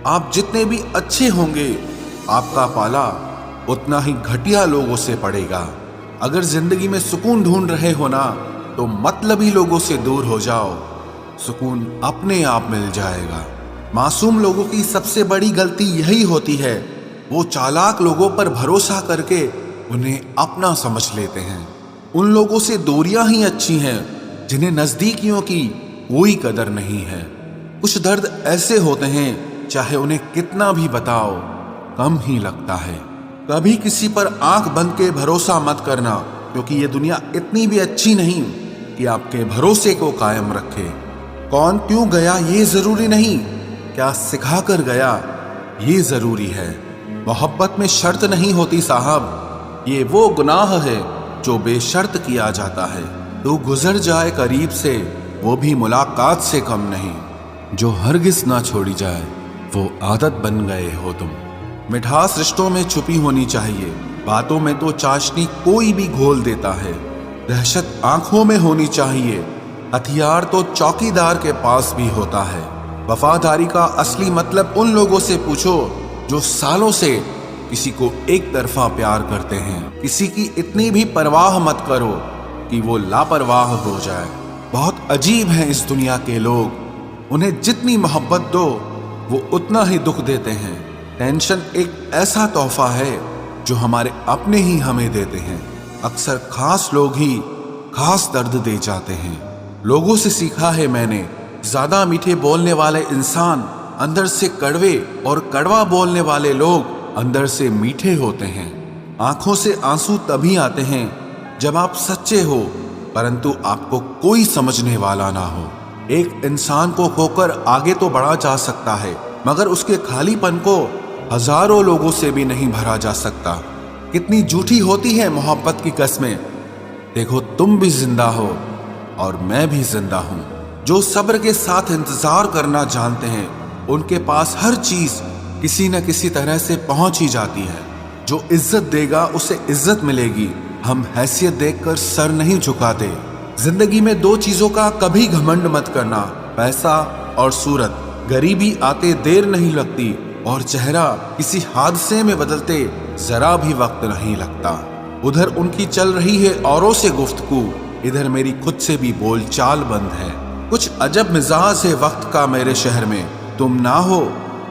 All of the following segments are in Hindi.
आप जितने भी अच्छे होंगे, आपका पाला उतना ही घटिया लोगों से पड़ेगा। अगर जिंदगी में सुकून ढूंढ रहे हो ना, तो मतलबी लोगों से दूर हो जाओ, सुकून अपने आप मिल जाएगा। मासूम लोगों की सबसे बड़ी गलती यही होती है, वो चालाक लोगों पर भरोसा करके उन्हें अपना समझ लेते हैं। उन लोगों से दूरियां ही अच्छी हैं जिन्हें नजदीकियों की कोई कदर नहीं है। कुछ दर्द ऐसे होते हैं, चाहे उन्हें कितना भी बताओ कम ही लगता है। कभी किसी पर आंख बंद के भरोसा मत करना, क्योंकि ये दुनिया इतनी भी अच्छी नहीं कि आपके भरोसे को कायम रखे। कौन क्यों गया ये जरूरी नहीं, क्या सिखा कर गया ये जरूरी है। मोहब्बत में शर्त नहीं होती साहब, ये वो गुनाह है जो बेशर्त किया जाता है। तो गुजर जाए करीब से, वो भी मुलाकात से कम नहीं। जो हरगिज ना छोड़ी जाए, वो आदत बन गए हो तुम। मिठास रिश्तों में छुपी होनी चाहिए, बातों में तो चाशनी कोई भी घोल देता है। दहशत आंखों में होनी चाहिए, हथियार तो चौकीदार के पास भी होता है। वफादारी का असली मतलब उन लोगों से पूछो जो सालों से किसी को एक तरफा प्यार करते हैं। किसी की इतनी भी परवाह मत करो कि वो लापरवाह हो जाए। बहुत अजीब हैं इस दुनिया के लोग, उन्हें जितनी मोहब्बत दो वो उतना ही दुख देते हैं। टेंशन एक ऐसा तोहफा है जो हमारे अपने ही हमें देते हैं। अक्सर खास लोग ही खास दर्द दे जाते हैं। लोगों से सीखा है मैंने, ज्यादा मीठे बोलने वाले इंसान अंदर से कड़वे और कड़वा बोलने वाले लोग अंदर से मीठे होते हैं। आंखों से आंसू तभी आते हैं जब आप सच्चे हो, परंतु आपको कोई समझने वाला ना हो। एक इंसान को खोकर आगे तो बढ़ा जा सकता है, मगर उसके खालीपन को हजारों लोगों से भी नहीं भरा जा सकता। कितनी झूठी होती है मोहब्बत की कस्में। देखो तुम भी जिंदा हो और मैं भी जिंदा हूं। जो सब्र के साथ इंतजार करना जानते हैं, उनके पास हर चीज किसी न किसी तरह से पहुंच ही जाती है। जो इज्जत देगा उसे इज्जत मिलेगी। हम हैसियत देखकर सर नहीं झुकाते। जिंदगी में दो चीजों का कभी घमंड मत करना, पैसा और सूरत। गरीबी आते देर नहीं लगती और चेहरा किसी हादसे में बदलते जरा भी वक्त नहीं लगता। उधर उनकी चल रही है औरों से गुफ्तगू, इधर मेरी खुद से भी बोलचाल बंद है। कुछ अजब मिजाज है वक्त का मेरे शहर में। तुम ना हो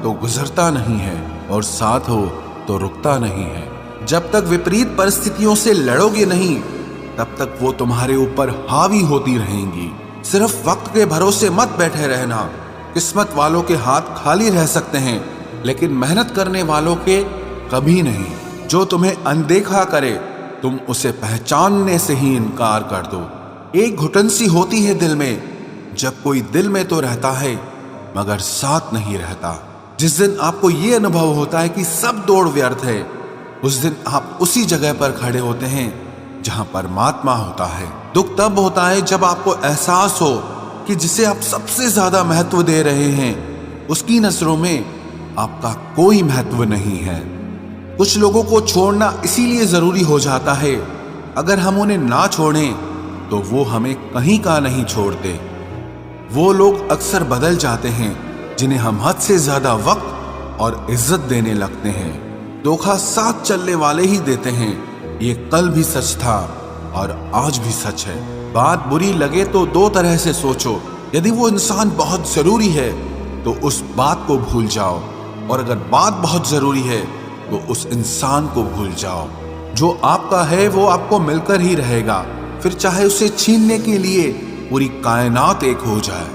तो गुजरता नहीं है और साथ हो तो रुकता नहीं है। जब तक विपरीत परिस्थितियों से लड़ोगे नहीं, तब तक वो तुम्हारे ऊपर हावी होती रहेंगी। सिर्फ वक्त के भरोसे मत बैठे रहना। किस्मत वालों के हाथ खाली रह सकते हैं, लेकिन मेहनत करने वालों के कभी नहीं। जो तुम्हें अनदेखा करे, तुम उसे पहचानने से ही इनकार कर दो। एक घुटन सी होती है दिल में, जब कोई दिल में तो रहता है मगर साथ नहीं रहता। जिस दिन आपको ये अनुभव होता है कि सब दौड़ व्यर्थ है, उस दिन आप उसी जगह पर खड़े होते हैं जहां परमात्मा होता है। दुख तब होता है जब आपको एहसास हो कि जिसे आप सबसे ज्यादा महत्व दे रहे हैं, उसकी नजरों में आपका कोई महत्व नहीं है। कुछ लोगों को छोड़ना इसीलिए जरूरी हो जाता है, अगर हम उन्हें ना छोड़ें तो वो हमें कहीं का नहीं छोड़ते। वो लोग अक्सर बदल जाते हैं जिन्हें हम हद से ज्यादा वक्त और इज्जत देने लगते हैं। धोखा साथ चलने वाले ही देते हैं, ये कल भी सच था और आज भी सच है। बात बुरी लगे तो दो तरह से सोचो। यदि वो इंसान बहुत जरूरी है तो उस बात को भूल जाओ, और अगर बात बहुत जरूरी है तो उस इंसान को भूल जाओ। जो आपका है वो आपको मिलकर ही रहेगा, फिर चाहे उसे छीनने के लिए पूरी कायनात एक हो जाए।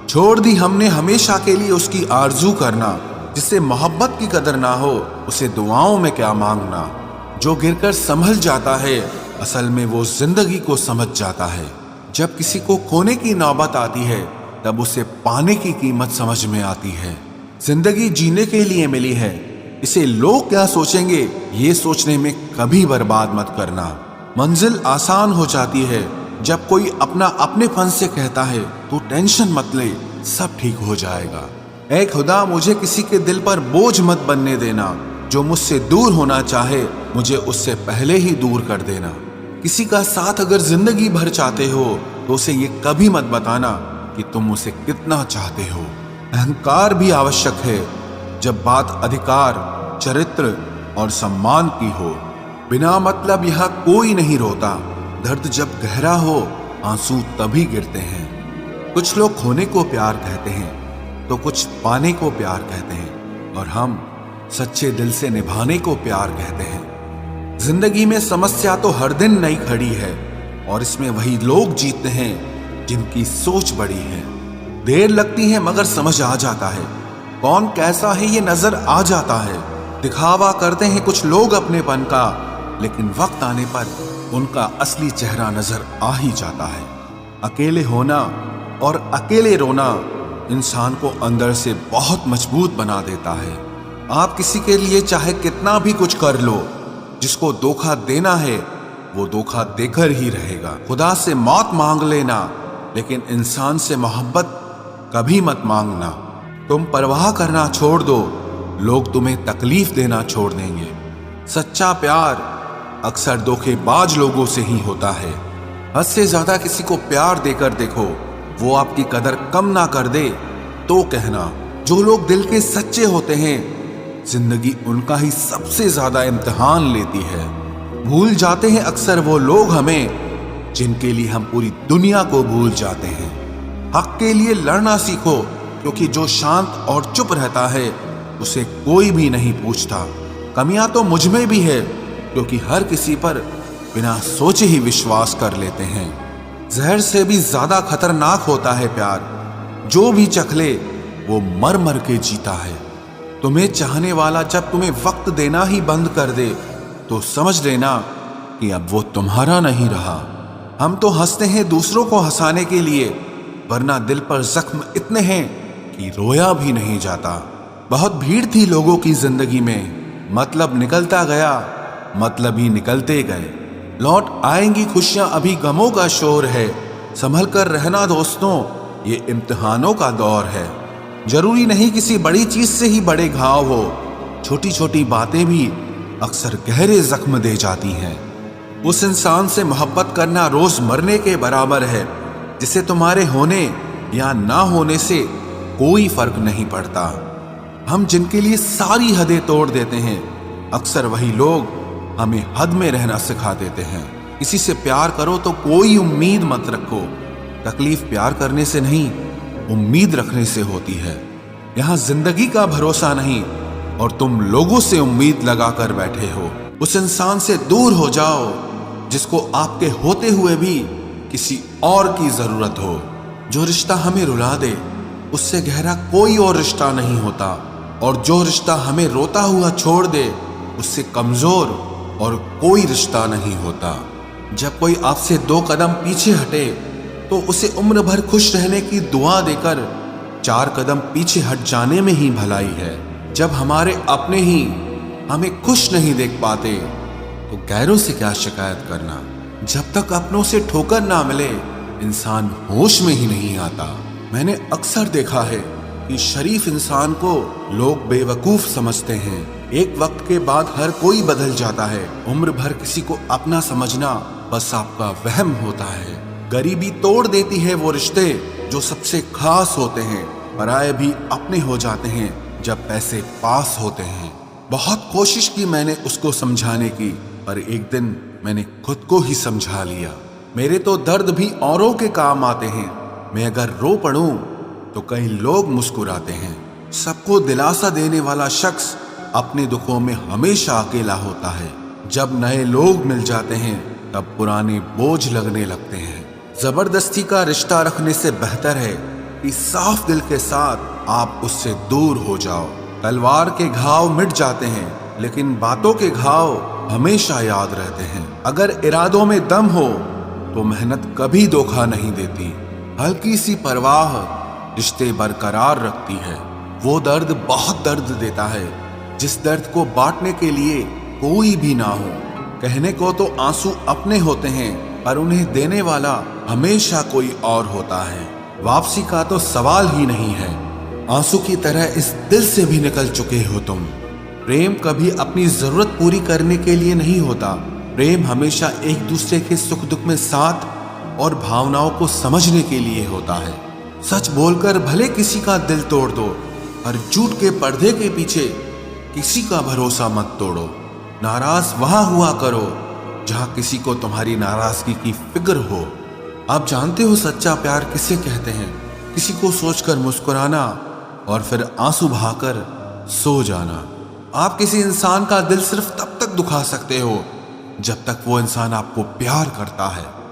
छोड़ दी हमने हमेशा के लिए उसकी आरजू करना। जिससे मोहब्बत की कदर ना हो, उसे दुआओं में क्या मांगना। जो गिरकर संभल जाता है, असल में वो जिंदगी को समझ जाता है। जब किसी को खोने की नौबत आती है, तब उसे पाने की कीमत समझ में आती है। जिंदगी जीने के लिए मिली है, इसे लोग क्या सोचेंगे ये सोचने में कभी बर्बाद मत करना। मंजिल आसान हो जाती है जब कोई अपना अपने फन से कहता है तो टेंशन मत ले, सब ठीक हो जाएगा। ऐ खुदा, मुझे किसी के दिल पर बोझ मत बनने देना। जो मुझसे दूर होना चाहे, मुझे उससे पहले ही दूर कर देना। किसी का साथ अगर जिंदगी भर चाहते हो तो उसे ये कभी मत बताना कि तुम उसे कितना चाहते हो। अहंकार भी आवश्यक है जब बात अधिकार, चरित्र और सम्मान की हो। बिना मतलब यहाँ कोई नहीं रोता। दर्द जब गहरा हो आंसू तभी गिरते हैं। कुछ लोग खोने को प्यार कहते हैं तो कुछ पाने को प्यार कहते हैं, और हम सच्चे दिल से निभाने को प्यार कहते हैं। जिंदगी में समस्या तो हर दिन नई खड़ी है, और इसमें वही लोग जीतते हैं जिनकी सोच बड़ी है। देर लगती है मगर समझ आ जाता है, कौन कैसा है ये नजर आ जाता है। दिखावा करते हैं कुछ लोग अपनेपन का, लेकिन वक्त आने पर उनका असली चेहरा नजर आ ही जाता है। अकेले होना और अकेले रोना इंसान को अंदर से बहुत मजबूत बना देता है। आप किसी के लिए चाहे कितना भी कुछ कर लो, जिसको धोखा देना है वो धोखा देकर ही रहेगा। खुदा से मौत मांग लेना, लेकिन इंसान से मोहब्बत कभी मत मांगना। तुम परवाह करना छोड़ दो, लोग तुम्हें तकलीफ देना छोड़ देंगे। सच्चा प्यार अक्सर धोखेबाज लोगों से ही होता है। हद से ज्यादा किसी को प्यार देकर देखो, वो आपकी कदर कम ना कर दे तो कहना। जो लोग दिल के सच्चे होते हैं, जिंदगी उनका ही सबसे ज्यादा इम्तिहान लेती है। भूल जाते हैं अक्सर वो लोग हमें, जिनके लिए हम पूरी दुनिया को भूल जाते हैं। हक के लिए लड़ना सीखो, क्योंकि जो शांत और चुप रहता है उसे कोई भी नहीं पूछता। कमियां तो मुझ में भी है, क्योंकि हर किसी पर बिना सोचे ही विश्वास कर लेते हैं। जहर से भी ज्यादा खतरनाक होता है प्यार, जो भी चख ले वो मर मर के जीता है। तुम्हें चाहने वाला जब तुम्हें वक्त देना ही बंद कर दे, तो समझ लेना कि अब वो तुम्हारा नहीं रहा। हम तो हंसते हैं दूसरों को हंसाने के लिए, वरना दिल पर जख्म इतने हैं कि रोया भी नहीं जाता। बहुत भीड़ थी लोगों की जिंदगी में, मतलब निकलता गया, मतलब ही निकलते गए। लौट आएंगी खुशियां, अभी गमों का शोर है। संभल कर रहना दोस्तों, ये इम्तिहानों का दौर है। जरूरी नहीं किसी बड़ी चीज से ही बड़े घाव हो, छोटी छोटी बातें भी अक्सर गहरे जख्म दे जाती हैं। उस इंसान से मोहब्बत करना रोज मरने के बराबर है, जिसे तुम्हारे होने या ना होने से कोई फर्क नहीं पड़ता। हम जिनके लिए सारी हदें तोड़ देते हैं, अक्सर वही लोग हमें हद में रहना सिखा देते हैं। किसी से प्यार करो तो कोई उम्मीद मत रखो। तकलीफ प्यार करने से नहीं, उम्मीद रखने से होती है। यहाँ जिंदगी का भरोसा नहीं, और तुम लोगों से उम्मीद लगाकर बैठे हो। उस इंसान से दूर हो जाओ जिसको आपके होते हुए भी किसी और की जरूरत हो। जो रिश्ता हमें रुला दे, उससे गहरा कोई और रिश्ता नहीं होता, और जो रिश्ता हमें रोता हुआ छोड़ दे, उससे कमजोर और कोई रिश्ता नहीं होता। जब कोई आपसे 2 कदम पीछे हटे, तो उसे उम्र भर खुश रहने की दुआ देकर 4 कदम पीछे हट जाने में ही भलाई है। जब हमारे अपने ही हमें खुश नहीं देख पाते, तो गैरों से क्या शिकायत करना। जब तक अपनों से ठोकर ना मिले, इंसान होश में ही नहीं आता। मैंने अक्सर देखा है कि शरीफ इंसान को लोग बेवकूफ समझते हैं। एक वक्त के बाद हर कोई बदल जाता है। उम्र भर किसी को अपना समझना बस आपका वहम होता है। गरीबी तोड़ देती है वो रिश्ते जो सबसे खास होते हैं। पराये भी अपने हो जाते हैं जब पैसे पास होते हैं। बहुत कोशिश की मैंने उसको समझाने की, पर एक दिन मैंने खुद को ही समझा लिया। मेरे तो दर्द भी औरों के काम आते हैं। मैं अगर रो पड़ूं तो कई लोग मुस्कुराते हैं। सबको दिलासा देने वाला शख्स अपने दुखों में हमेशा अकेला होता है। जब नए लोग मिल जाते हैं, तब पुराने बोझ लगने लगते हैं। जबरदस्ती का रिश्ता रखने से बेहतर है कि साफ दिल के साथ आप उससे दूर हो जाओ। तलवार के घाव मिट जाते हैं, लेकिन बातों के घाव हमेशा याद रहते हैं। अगर इरादों में दम हो तो मेहनत कभी धोखा नहीं देती। हल्की सी परवाह रिश्ते बरकरार रखती है। वो दर्द बहुत दर्द देता है, जिस दर्द को बांटने के लिए कोई भी ना हो। कहने को तो आंसू अपने होते हैं, पर उन्हें देने वाला हमेशा कोई और होता है। वापसी का तो सवाल ही नहीं है। आंसू की तरह इस दिल से भी निकल चुके हो तुम। प्रेम कभी अपनी जरूरत पूरी करने के लिए नहीं होता। प्रेम हमेशा एक दूसरे के सुख दुख में साथ और भावनाओं को समझने के लिए होता है। सच बोलकर भले किसी का दिल तोड़ दो, हर झूठ के पर्दे के पीछे किसी का भरोसा मत तोड़ो। नाराज वहां हुआ करो जहां किसी को तुम्हारी नाराजगी की फिक्र हो। आप जानते हो सच्चा प्यार किसे कहते हैं? किसी को सोचकर मुस्कुराना और फिर आंसू बहाकर सो जाना। आप किसी इंसान का दिल सिर्फ तब तक दुखा सकते हो जब तक वो इंसान आपको प्यार करता है।